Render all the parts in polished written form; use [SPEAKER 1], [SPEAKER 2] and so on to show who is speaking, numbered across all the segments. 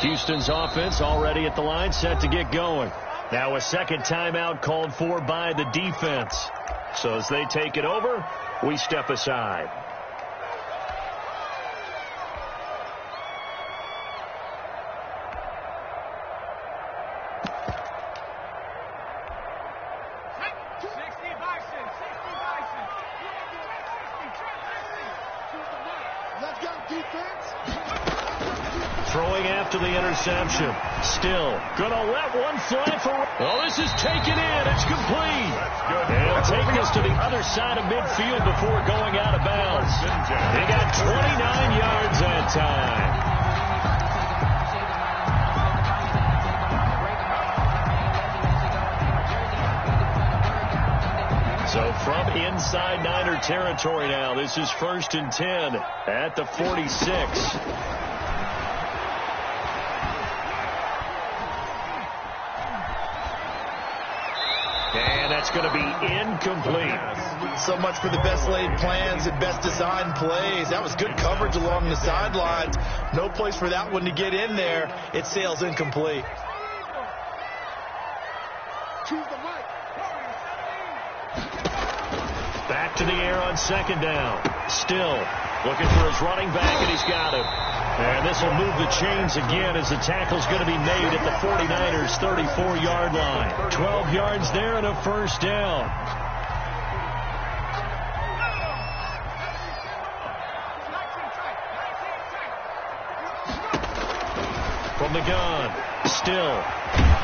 [SPEAKER 1] Houston's offense already at the line, set to get going. Now a second timeout called for by the defense. So as they take it over, we step aside. Throwing after the interception. Still gonna let one fly for... Oh, this is taken in. It's complete. They'll take us to the other side of midfield before going out of bounds. They got 29 yards that time. So from inside Niner territory now, this is 1st and 10 at the 46. And that's going to be incomplete.
[SPEAKER 2] So much for the best laid plans and best designed plays. That was good coverage along the sidelines. No place for that one to get in there. It sails incomplete.
[SPEAKER 1] Back to the air on 2nd down. Still looking for his running back, and he's got him. And this will move the chains again as the tackle's going to be made at the 49ers' 34-yard line. 12 yards there and a 1st down. From the gun. Still.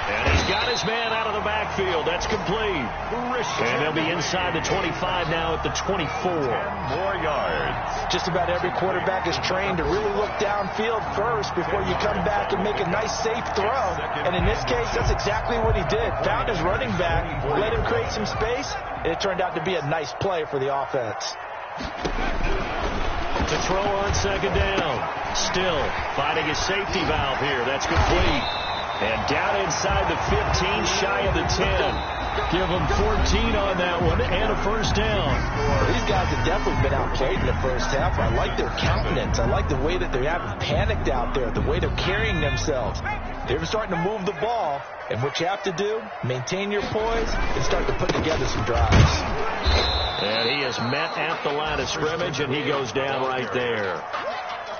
[SPEAKER 1] And he's got his man out of the backfield. That's complete. And they'll be inside the 25 now at the 24.
[SPEAKER 3] 10 more yards.
[SPEAKER 2] Just about every quarterback is trained to really look downfield first before you come back and make a nice, safe throw. And in this case, that's exactly what he did. Found his running back, let him create some space, and it turned out to be a nice play for the offense.
[SPEAKER 1] To throw on 2nd down. Still finding a safety valve here. That's complete. And down inside the 15, shy of the 10. Give them 14 on that one and a 1st down.
[SPEAKER 2] Well, these guys have definitely been outplayed in the first half. I like their countenance. I like the way that they haven't panicked out there, the way they're carrying themselves. They're starting to move the ball. And what you have to do, maintain your poise and start to put together some drives.
[SPEAKER 1] And he is met at the line of scrimmage, and he goes down right there.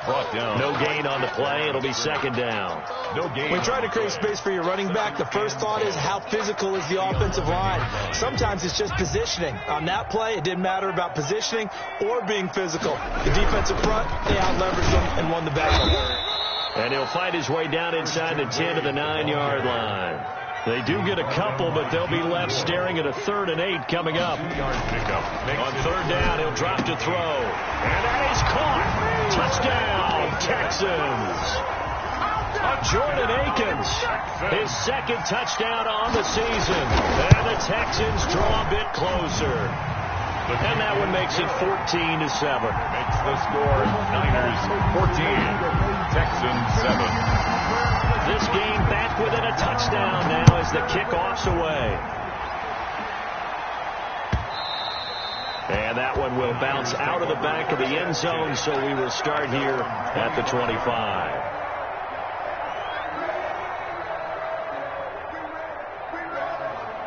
[SPEAKER 3] Brought down.
[SPEAKER 1] No gain on the play. It'll be 2nd down.
[SPEAKER 3] No gain.
[SPEAKER 2] When you try to create space for your running back, the first thought is how physical is the offensive line. Sometimes it's just positioning. On that play, it didn't matter about positioning or being physical. The defensive front, they out-leveraged them and won the battle.
[SPEAKER 1] And he'll fight his way down inside the 10 to the 9-yard line. They do get a couple, but they'll be left staring at a 3rd and 8 coming up. On 3rd down, he'll drop to throw. And that is caught. Touchdown, Texans. Jordan Akins, his 2nd touchdown on the season. And the Texans draw a bit closer. And that one makes it 14-7.
[SPEAKER 3] Makes the score Niners 14, Texans 7.
[SPEAKER 1] This game back within a touchdown now as the kickoff's away. And that one will bounce out of the back of the end zone, so we will start here at the 25.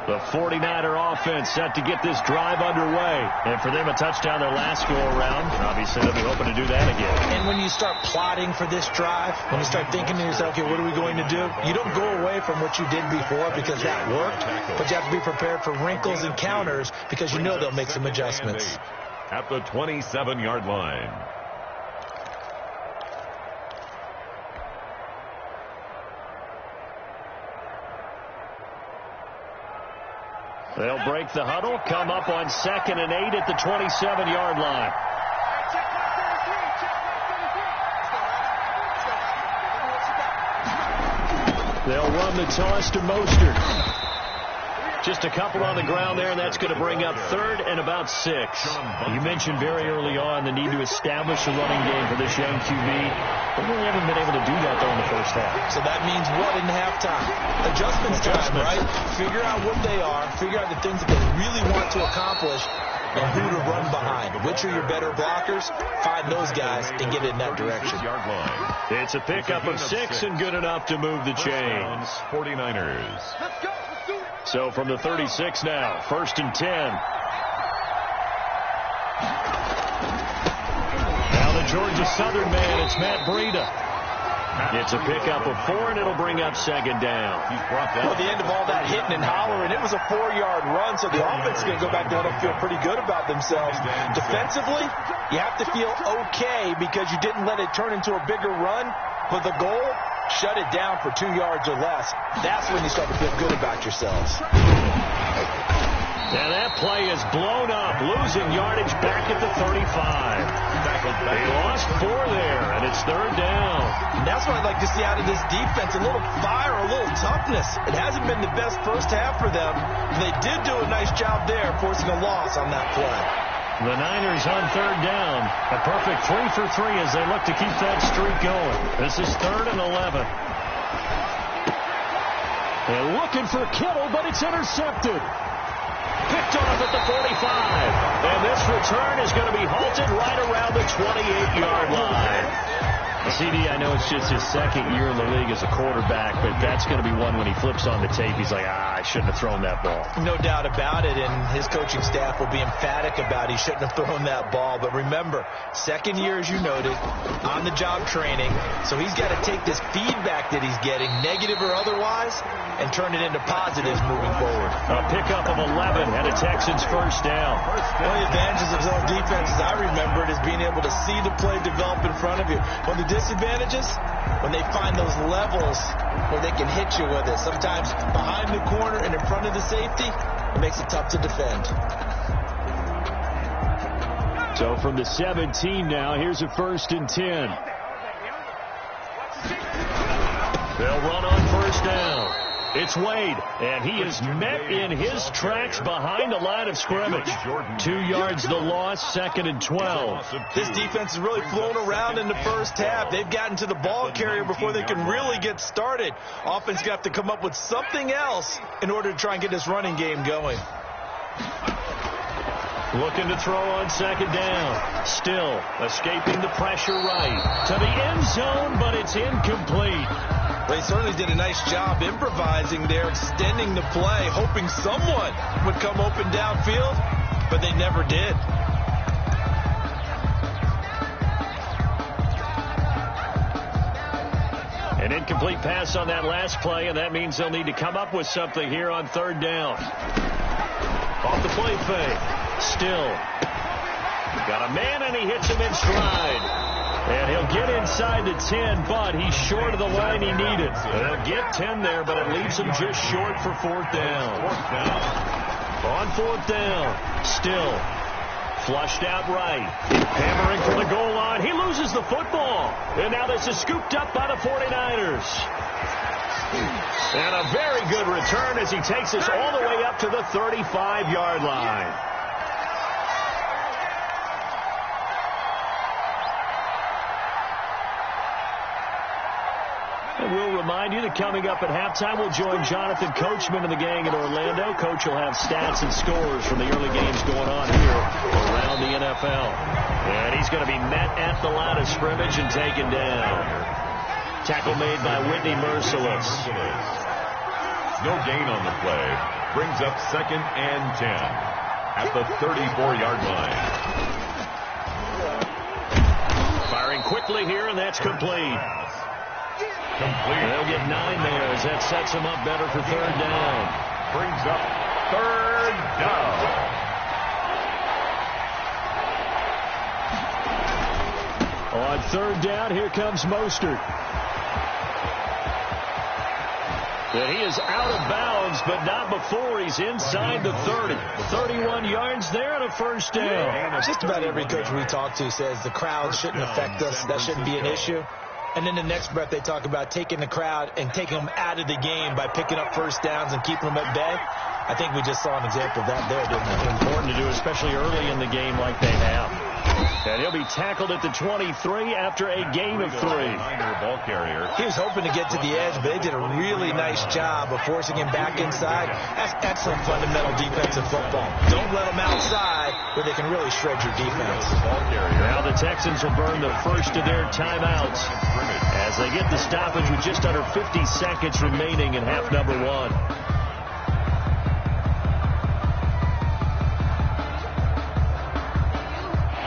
[SPEAKER 1] The 49er offense set to get this drive underway. And for them, a touchdown their last go-around. Obviously, they'll be hoping to do that again.
[SPEAKER 2] And when you start plotting for this drive, when you start thinking to yourself, okay, what are we going to do? You don't go away from what you did before because that worked, but you have to be prepared for wrinkles and counters because you know they'll make some adjustments.
[SPEAKER 3] At the 27-yard line.
[SPEAKER 1] They'll break the huddle, come up on 2nd and 8 at the 27-yard line. They'll run the toss to Mostert. Just a couple on the ground there, and that's going to bring up 3rd and about 6. You mentioned very early on the need to establish a running game for this young QB. They really haven't been able to do that, though, in the first half.
[SPEAKER 2] So that means what in halftime? Adjustments time, right? Figure out what they are. Figure out the things that they really want to accomplish. and who to run behind. Which are your better blockers? Find those guys and get in that direction.
[SPEAKER 1] It's a pickup of 6 and good enough to move the chains.
[SPEAKER 3] 49ers.
[SPEAKER 1] So from the 36 now, 1st and 10. Now the Georgia Southern man, it's Matt Breida. It's a pickup of 4, and it'll bring up 2nd down.
[SPEAKER 2] Well, the end of all that hitting and hollering, it was a 4-yard run, so the offense is going to go back down and feel pretty good about themselves. Defensively, you have to feel okay because you didn't let it turn into a bigger run, but the goal, shut it down for 2 yards or less. That's when you start to feel good about yourselves.
[SPEAKER 1] And that play is blown up, losing yardage back at the 35. They lost 4 there, and it's 3rd down.
[SPEAKER 2] And that's what I'd like to see out of this defense, a little fire, a little toughness. It hasn't been the best first half for them. They did do a nice job there, forcing a loss on that play.
[SPEAKER 1] The Niners on 3rd down. A perfect 3 for 3 as they look to keep that streak going. This is 3rd and 11. They're looking for Kittle, but it's intercepted. Picked off at the 45. And this return is going to be halted right around the 28-yard line. CD, I know it's just his 2nd year in the league as a quarterback, but that's going to be one when he flips on the tape, he's like, I shouldn't have thrown that ball.
[SPEAKER 2] No doubt about it, and his coaching staff will be emphatic about he shouldn't have thrown that ball. But remember, 2nd year, as you noted, on-the-job training, so he's got to take this feedback that he's getting, negative or otherwise, and turn it into positives moving forward.
[SPEAKER 1] A pickup of 11 and a Texans 1st down.
[SPEAKER 2] One of the advantages of zone defense, as I remember it, is being able to see the play develop in front of you. One of the disadvantages, when they find those levels where they can hit you with it. Sometimes behind the corner and in front of the safety, it makes it tough to defend.
[SPEAKER 1] So from the 17 now, here's a 1st and 10. They'll run on 1st down. It's Wade, and he is met in his tracks behind the line of scrimmage. 2 yards the loss, 2nd and 12.
[SPEAKER 2] This defense has really flown around in the first half. They've gotten to the ball carrier before they can really get started. Offense got to have to come up with something else in order to try and get this running game going.
[SPEAKER 1] Looking to throw on 2nd down. Still escaping the pressure right to the end zone, but it's incomplete.
[SPEAKER 2] They certainly did a nice job improvising there, extending the play, hoping someone would come open downfield, but they never did.
[SPEAKER 1] An incomplete pass on that last play, and that means they'll need to come up with something here on 3rd down. Off the play fake. Still. Got a man, and he hits him in stride. And he'll get inside the 10, but he's short of the line he needed. They'll get 10 there, but it leaves him just short for 4th down. On 4th down, still flushed out right. Hammering for the goal line. He loses the football. And now this is scooped up by the 49ers. And a very good return as he takes us all the way up to the 35-yard line. We'll remind you that coming up at halftime, we'll join Jonathan Coachman and the gang in Orlando. Coach will have stats and scores from the early games going on here around the NFL. And he's going to be met at the line of scrimmage and taken down. Tackle made by Whitney Merciless.
[SPEAKER 3] No gain on the play. Brings up 2nd and 10 at the 34-yard line.
[SPEAKER 1] Firing quickly here, and that's complete. They'll get 9 there as that sets them up better for 3rd down.
[SPEAKER 3] Brings up 3rd down.
[SPEAKER 1] On 3rd down, here comes Mostert. And he is out of bounds, but not before he's inside the 30. 31 yards there and a 1st down.
[SPEAKER 2] Just about every coach we talk to says the crowd shouldn't affect us. That shouldn't be an issue. And then the next breath, they talk about taking the crowd and taking them out of the game by picking up 1st downs and keeping them at bay. I think we just saw an example of that there, didn't we?
[SPEAKER 1] Important to do, especially early in the game like they have. And he'll be tackled at the 23 after a gain of 3.
[SPEAKER 3] Ball carrier.
[SPEAKER 2] He was hoping to get to the edge, but they did a really nice job of forcing him back inside. That's excellent fundamental defensive football. Don't let him outside where they can really shred your defense.
[SPEAKER 1] Now the Texans will burn the first of their timeouts as they get the stoppage with just under 50 seconds remaining in half number one.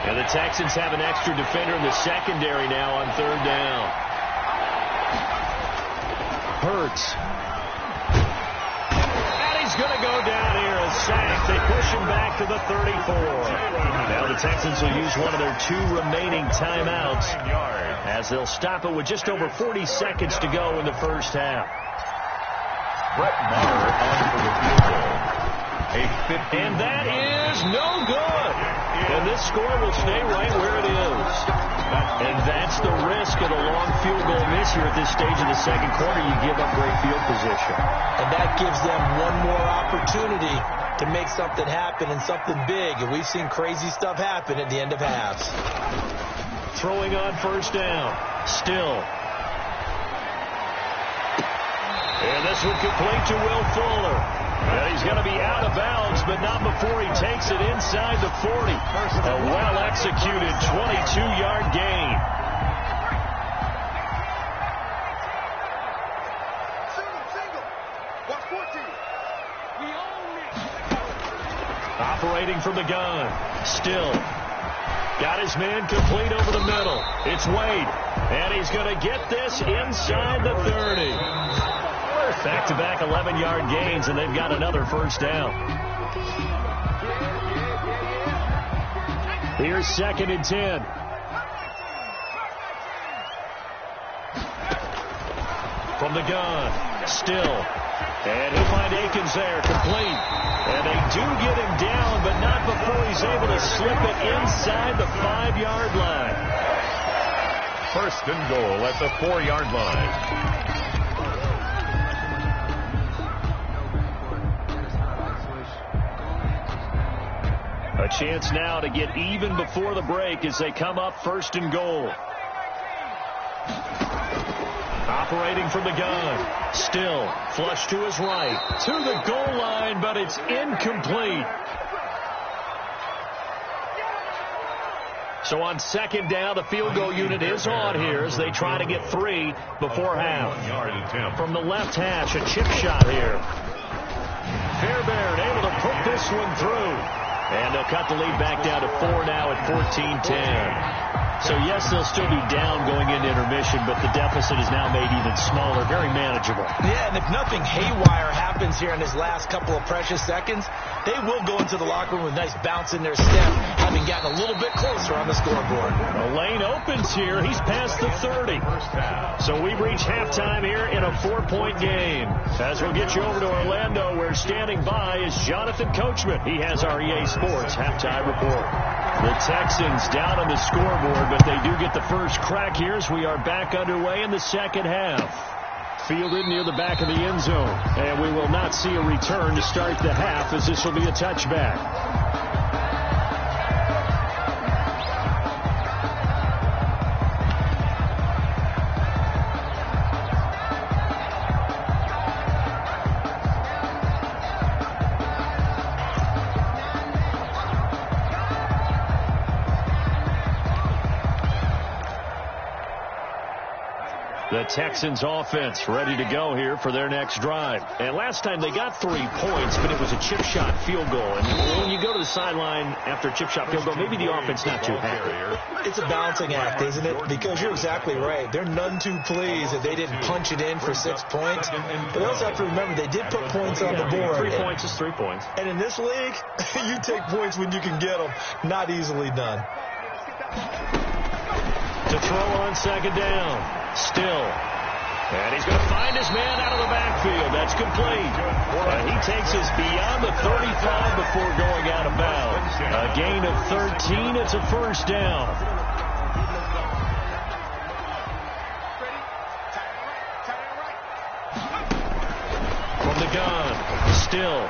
[SPEAKER 1] And the Texans have an extra defender in the secondary now on third down. Hurts. And he's going to go down here, a sack. They push him back to the 34. Now the Texans will use one of their two remaining timeouts as they'll stop it with just over 40 seconds to go in the first half.
[SPEAKER 3] Brett Maher on for the field goal.
[SPEAKER 1] And that is no good. And this score will stay right where it is. And that's the risk of a long field goal miss here at this stage of the second quarter. You give up great field position.
[SPEAKER 2] And that gives them one more opportunity to make something happen and something big. And we've seen crazy stuff happen at the end of halves.
[SPEAKER 1] Throwing on first down. Still. And this one complete to Will Fuller. And he's going to be out of bounds, but not before he takes it inside the 40. A well-executed 22-yard gain. Operating from the gun. Still. Got his man complete over the middle. It's Wade. And he's going to get this inside the 30. Back-to-back 11-yard gains, and they've got another first down. Here's 2nd and 10. From the gun, Still. And he'll find Akins there, complete. And they do get him down, but not before he's able to slip it inside the 5-yard line.
[SPEAKER 3] First and goal at the 4-yard line.
[SPEAKER 1] A chance now to get even before the break as they come up first and goal. Operating from the gun. Still flush to his right. To the goal line, but it's incomplete. So on second down, the field goal unit is on here as they try to get 3 before half. From the left hash, a chip shot here. Fairbairn able to put this one through. And they'll cut the lead back down to 4 now at 14-10. So, yes, they'll still be down going into intermission, but the deficit is now made even smaller, very manageable.
[SPEAKER 2] Yeah, and if nothing haywire happens here in his last couple of precious seconds, they will go into the locker room with a nice bounce in their step, having gotten a little bit closer on the scoreboard.
[SPEAKER 1] The lane opens here. He's past the 30. So we've reached halftime here in a 4-point game. As we'll get you over to Orlando, where standing by is Jonathan Coachman. He has our EA Sports halftime report. The Texans down on the scoreboard, but they do get the first crack here as we are back underway in the second half. Fielded near the back of the end zone, and we will not see a return to start the half as this will be a touchback. The Texans offense ready to go here for their next drive. And last time they got 3 points, but it was a chip shot field goal. And when you go to the sideline after a chip shot field goal, maybe the offense not too happy.
[SPEAKER 2] It's a balancing act, isn't it? Because you're exactly right. They're none too pleased that they didn't punch it in for 6 points. But they also have to remember they did put points on the board.
[SPEAKER 1] 3 points is 3 points.
[SPEAKER 2] And in this league, you take points when you can get them. Not easily done.
[SPEAKER 1] To throw on second down. Still. And he's going to find his man out of the backfield. That's complete. And he takes us beyond the 35 before going out of bounds. A gain of 13. It's a first down. From the gun. Still.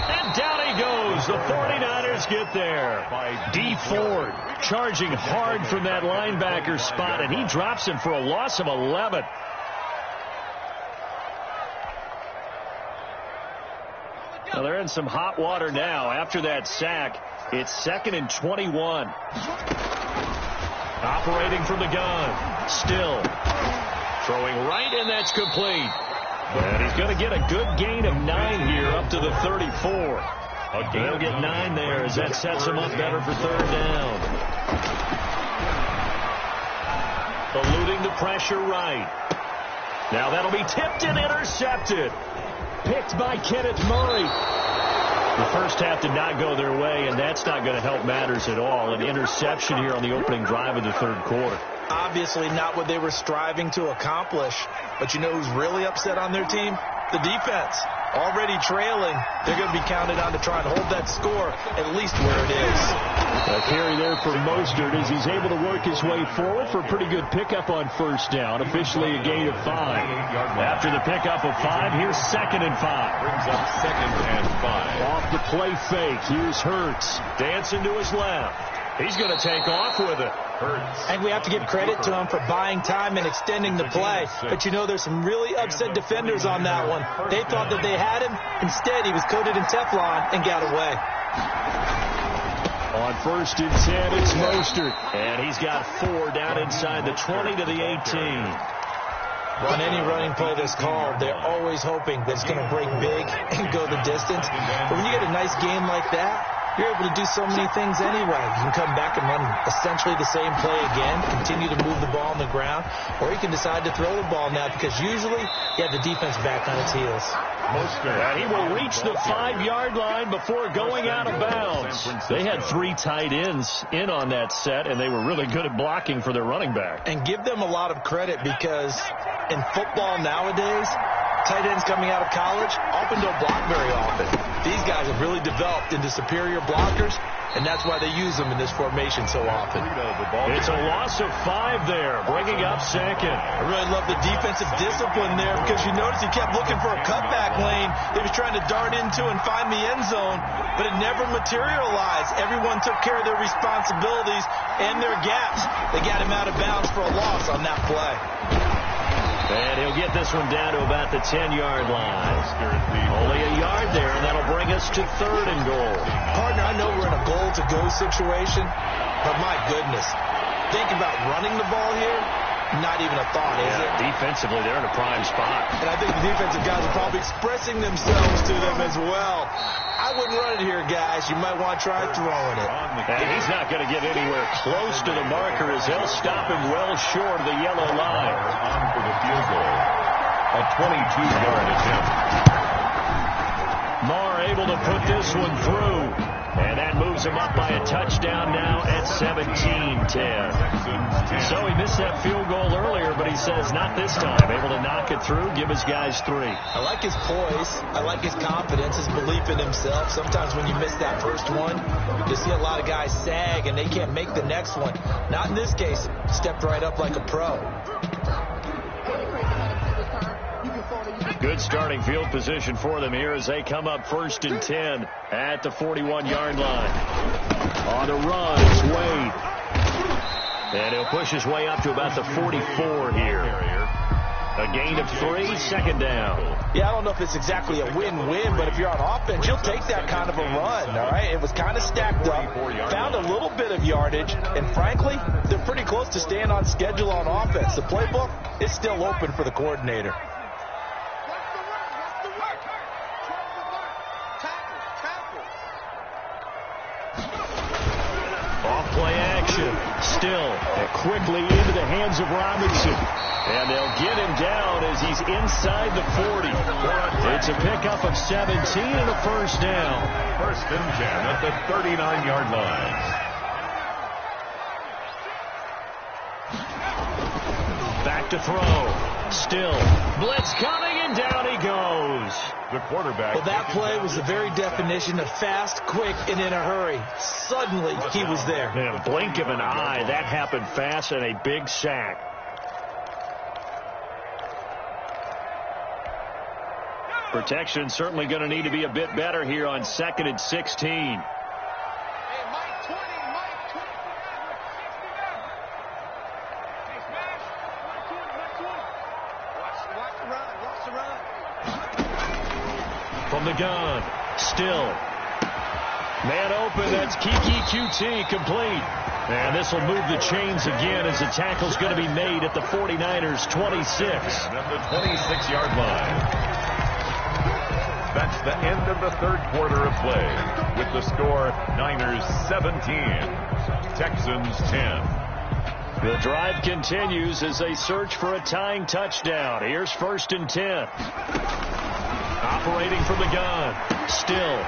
[SPEAKER 1] And down he goes. The 49ers get there. D. Ford charging hard from that linebacker spot, and he drops him for a loss of 11. Well, they're in some hot water now. After that sack, it's 2nd and 21. Operating from the gun. Still. Throwing right, and that's complete. And he's going to get a good gain of 9 here up to the 34. They'll get 9 there as that sets him up better for 3rd down. Eluding the pressure right. Now that'll be tipped and intercepted. Picked by Kenneth Murray. The first half did not go their way, and that's not going to help matters at all. An interception here on the opening drive of the 3rd quarter.
[SPEAKER 2] Obviously not what they were striving to accomplish. But you know who's really upset on their team? The defense. Already trailing. They're going to be counted on to try and hold that score at least where it is.
[SPEAKER 1] A carry there for Mostert as he's able to work his way forward for a pretty good pickup on 1st down. Officially a gain of 5. After the pickup of 5, here's 2nd and 5.
[SPEAKER 3] Brings up 2nd and 5.
[SPEAKER 1] Off the play fake. Here's Hurts. Dancing to his left. He's going to take off with it.
[SPEAKER 2] I think we have to give credit to him for buying time and extending the play. But, you know, there's some really upset defenders on that one. They thought that they had him. Instead, he was coated in Teflon and got away.
[SPEAKER 1] On 1st and 10, it's Mostert. And he's got 4 down inside the 20 to the 18.
[SPEAKER 2] On any running play that's called, they're always hoping that it's going to break big and go the distance. But when you get a nice game like that, you're able to do so many things anyway. You can come back and run essentially the same play again, continue to move the ball on the ground, or you can decide to throw the ball now because usually you have the defense back on its heels.
[SPEAKER 1] And he will reach the 5-yard line before going out of bounds. They had 3 tight ends in on that set, and they were really good at blocking for their running back.
[SPEAKER 2] And give them a lot of credit because in football nowadays, tight ends coming out of college often don't block very often. These guys have really developed into superior blockers, and that's why they use them in this formation so often.
[SPEAKER 1] It's a loss of 5 there, bringing up 2nd.
[SPEAKER 2] I really love the defensive discipline there because you notice he kept looking for a cutback lane. He was trying to dart into and find the end zone, but it never materialized. Everyone took care of their responsibilities and their gaps. They got him out of bounds for a loss on that play.
[SPEAKER 1] And he'll get this one down to about the 10-yard line. Only a yard there, and that'll bring us to 3rd and goal.
[SPEAKER 2] Partner, I know we're in a goal-to-go situation, but my goodness, think about running the ball here. Not even a thought, is it?
[SPEAKER 1] Defensively, they're in a prime spot.
[SPEAKER 2] And I think the defensive guys are probably expressing themselves to them as well. I wouldn't run it here, guys. You might want to try throwing it.
[SPEAKER 1] And he's not going to get anywhere close to the marker as they'll stop him well short of the yellow line.
[SPEAKER 3] On for the field goal. A 22-yard attempt.
[SPEAKER 1] Marr able to put this one through. And that moves him up by a touchdown now at 17-10. So he missed that field goal earlier, but he says not this time. Able to knock it through, give his guys 3.
[SPEAKER 2] I like his poise. I like his confidence, his belief in himself. Sometimes when you miss that first one, you see a lot of guys sag and they can't make the next one. Not in this case. Stepped right up like a pro.
[SPEAKER 1] Good starting field position for them here as they come up 1st and 10 at the 41-yard line. On the run, it's Wade. And he'll push his way up to about the 44 here. A gain of 3, 2nd down.
[SPEAKER 2] Yeah, I don't know if it's exactly a win-win, but if you're on offense, you'll take that kind of a run, all right? It was kind of stacked up, found a little bit of yardage, and frankly, they're pretty close to staying on schedule on offense. The playbook is still open for the coordinator.
[SPEAKER 1] Play action. Still quickly into the hands of Robinson. And they'll get him down as he's inside the 40. It's a pickup of 17 and a 1st down.
[SPEAKER 3] 1st and 10 at the 39-yard line.
[SPEAKER 1] Back to throw. Still. Blitz coming, and down he goes.
[SPEAKER 3] The quarterback.
[SPEAKER 2] Well, that play was the very definition of fast, quick, and in a hurry. Suddenly, he was there.
[SPEAKER 1] In a blink of an eye, that happened fast, and a big sack. Protection certainly going to need to be a bit better here on 2nd and 16. From the gun, Still. Man open, that's Kiki QT, complete. And this will move the chains again as the tackle's going to be made at the 49ers' 26.
[SPEAKER 3] At the 26-yard line. That's the end of the third quarter of play with the score Niners 17, Texans 10.
[SPEAKER 1] The drive continues as they search for a tying touchdown. Here's 1st and 10. Operating from the gun. Still.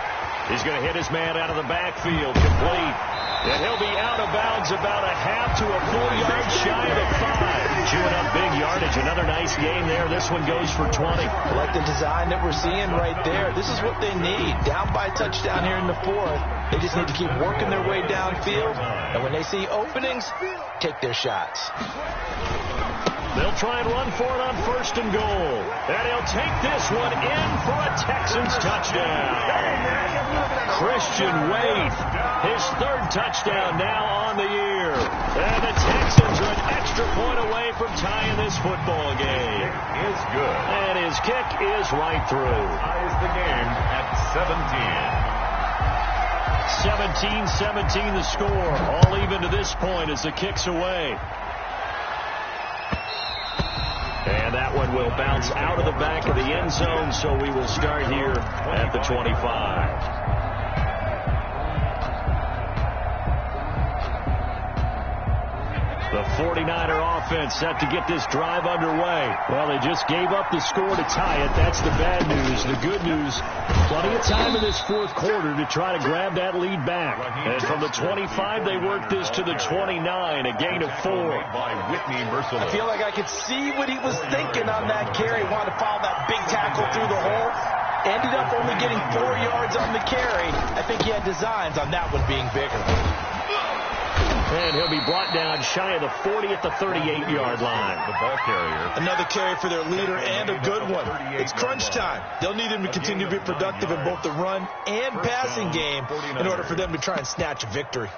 [SPEAKER 1] He's going to hit his man out of the backfield. Complete. And he'll be out of bounds about a half to a full yard shy of 5. Chewing up big yardage. Another nice gain there. This one goes for 20.
[SPEAKER 2] I like the design that we're seeing right there. This is what they need. Down by a touchdown here in the 4th. They just need to keep working their way downfield. And when they see openings, take their shots.
[SPEAKER 1] They'll try and run for it on 1st and goal. And he'll take this one in for a Texans touchdown. Christian Wade, his 3rd touchdown now on the year. And the Texans are an extra point away from tying this football game.
[SPEAKER 3] Kick is good.
[SPEAKER 1] And his kick is right through.
[SPEAKER 3] Ties the game at
[SPEAKER 1] 17. 17-17 the score. All even to this point as the kick's away. And that one will bounce out of the back of the end zone, so we will start here at the 25. The 49er offense set to get this drive underway. Well, they just gave up the score to tie it. That's the bad news. The good news, plenty of time in this 4th quarter to try to grab that lead back. And from the 25, they worked this to the 29, a gain of 4.
[SPEAKER 2] I feel like I could see what he was thinking on that carry. Wanted to follow that big tackle through the hole. Ended up only getting 4 yards on the carry. I think he had designs on that one being bigger.
[SPEAKER 1] And he'll be brought down shy of the 40 at the 38-yard line.
[SPEAKER 3] The ball carrier.
[SPEAKER 2] Another carry for their leader and a good one. It's crunch time. They'll need him to continue to be productive in both the run and passing game in order for them to try and snatch a victory.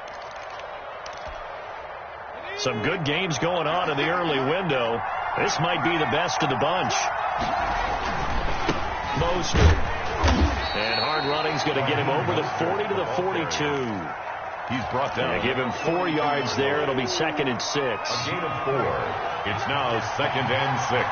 [SPEAKER 1] Some good games going on in the early window. This might be the best of the bunch. Mostert. And hard running's going to get him over the 40 to the 42.
[SPEAKER 3] He's brought down.
[SPEAKER 1] They give him 4 yards there. It'll be 2nd and 6.
[SPEAKER 3] A gain of 4. It's now 2nd and 6.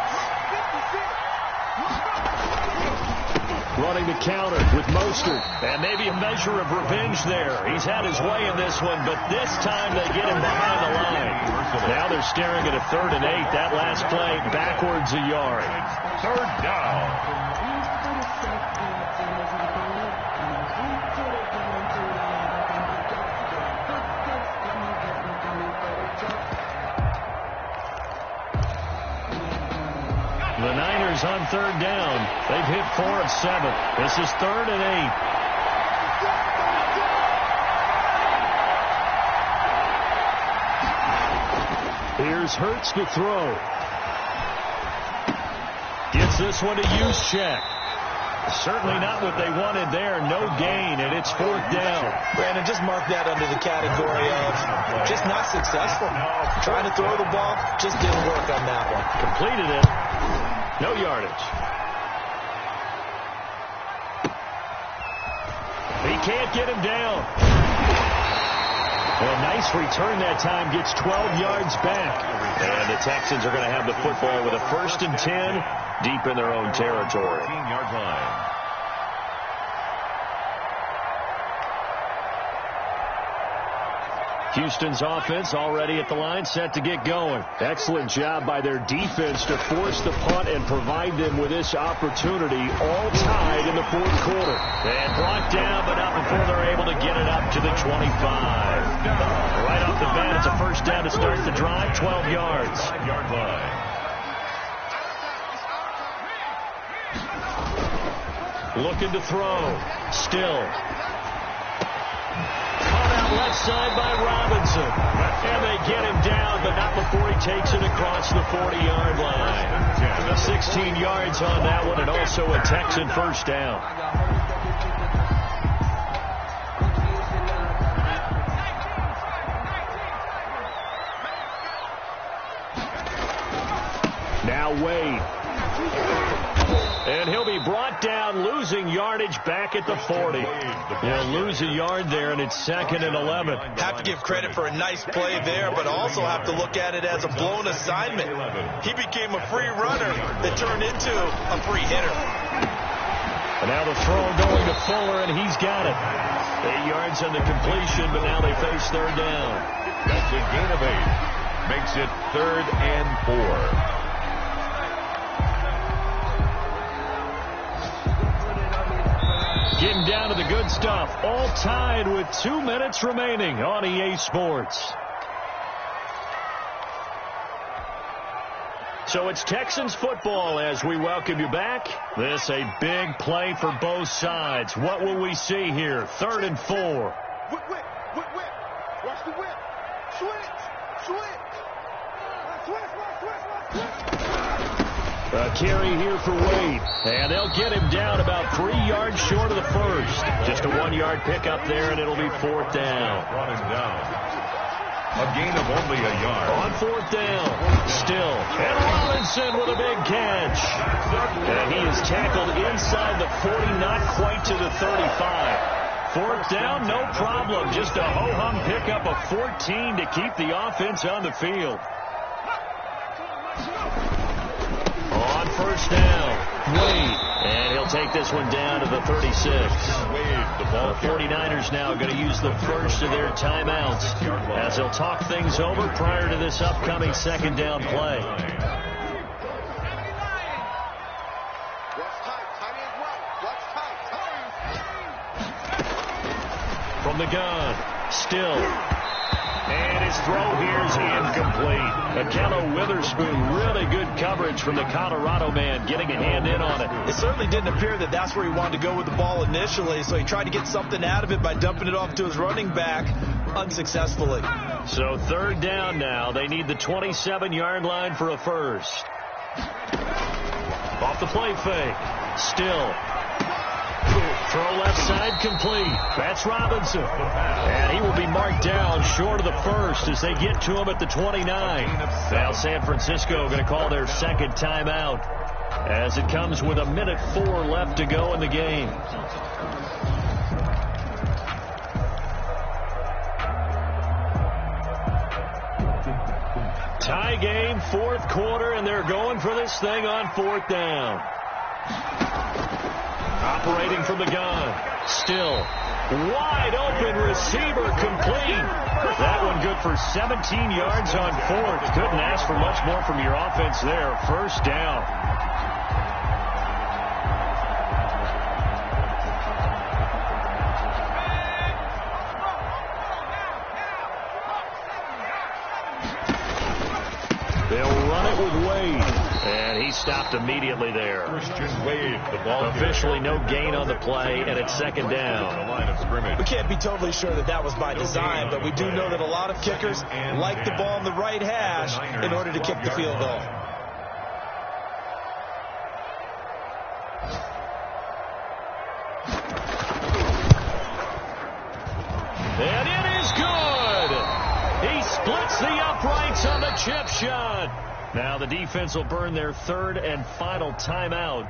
[SPEAKER 1] Running the counter with Mostert. And maybe a measure of revenge there. He's had his way in this one, but this time they get him behind the line. Now they're staring at a 3rd and 8. That last play backwards a yard.
[SPEAKER 3] 3rd down.
[SPEAKER 1] The Niners on 3rd down. They've hit 4 of 7. This is 3rd and 8. Here's Hurts to throw. Gets this one to Juszczyk. Certainly not what they wanted there. No gain, and it's 4th down.
[SPEAKER 2] Brandon, just mark that under the category of just not successful. Trying to throw the ball, just didn't work on that one.
[SPEAKER 1] Completed it. No yardage. He can't get him down. Well, nice return that time. Gets 12 yards back. And the Texans are going to have the football with a 1st and 10 deep in their own territory.
[SPEAKER 3] 15-yard line.
[SPEAKER 1] Houston's offense already at the line, set to get going. Excellent job by their defense to force the punt and provide them with this opportunity, all tied in the 4th quarter. And brought down, but not before they're able to get it up to the 25. Right off the bat, it's a 1st down to start the drive, 12 yards.
[SPEAKER 3] 5-yard line.
[SPEAKER 1] Looking to throw. Still. Left side by Robinson. And they get him down, but not before he takes it across the 40-yard line. 16 yards on that one, and also a Texan 1st down. Now Wade. And he'll be brought down, losing yardage back at the 40. He'll lose a yard there, and it's 2nd and 11.
[SPEAKER 2] Have to give credit for a nice play there, but also have to look at it as a blown assignment. He became a free runner that turned into a free hitter.
[SPEAKER 1] And now the throw going to Fuller, and he's got it. 8 yards on the completion, but now they face 3rd down.
[SPEAKER 3] That's a gain of 8. Makes it 3rd and 4.
[SPEAKER 1] Getting down to the good stuff. All tied with 2 minutes remaining on EA Sports. So it's Texans football as we welcome you back. This a big play for both sides. What will we see here? 3rd and 4.
[SPEAKER 4] Whip. Watch the whip. Switch.
[SPEAKER 1] A carry here for Wade. And they'll get him down about 3 yards short of the first. Just a 1-yard pickup there, and it'll be 4th down.
[SPEAKER 3] Brought him down. A gain of only a yard.
[SPEAKER 1] On 4th down, still. And Robinson with a big catch. And he is tackled inside the 40, not quite to the 35. 4th down, no problem. Just a ho-hum pickup of 14 to keep the offense on the field. On 1st down, Wade. And he'll take this one down to the 36. The 49ers now going to use the first of their timeouts as they'll talk things over prior to this upcoming 2nd down play. From the gun, still. And his throw here is incomplete. Akello Witherspoon, really good coverage from the Colorado man, getting a hand in on it.
[SPEAKER 2] It certainly didn't appear that that's where he wanted to go with the ball initially, so he tried to get something out of it by dumping it off to his running back unsuccessfully.
[SPEAKER 1] So 3rd down now. They need the 27-yard line for a first. Off the play fake. Still. Throw left side complete. That's Robinson. And he will be marked down short of the first as they get to him at the 29. Now San Francisco going to call their 2nd timeout as it comes with 1:04 left to go in the game. Tie game, 4th quarter, and they're going for this thing on 4th down. Operating from the gun. Still. Wide open receiver complete. That one good for 17 yards on 4th. Couldn't ask for much more from your offense there. 1st down. They'll run it with Wade. And he stopped immediately there.
[SPEAKER 3] Christian Wade, the ball
[SPEAKER 1] officially no gain on the play, and it's 2nd down.
[SPEAKER 3] The line of scrimmage.
[SPEAKER 2] We can't be totally sure that was by design, but we do know that a lot of kickers like the ball on the right hash in order to kick the field goal.
[SPEAKER 1] And it is good. He splits the uprights on the chip shot. Now the defense will burn their 3rd and final timeout.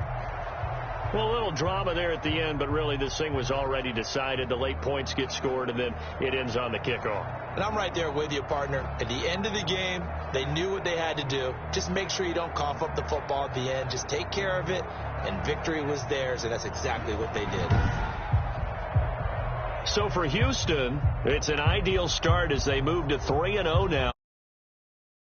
[SPEAKER 1] Well, a little drama there at the end, but really this thing was already decided. The late points get scored, and then it ends on the kickoff.
[SPEAKER 2] And I'm right there with you, partner. At the end of the game, they knew what they had to do. Just make sure you don't cough up the football at the end. Just take care of it, and victory was theirs, and that's exactly what they did.
[SPEAKER 1] So for Houston, it's an ideal start as they move to 3-0 now.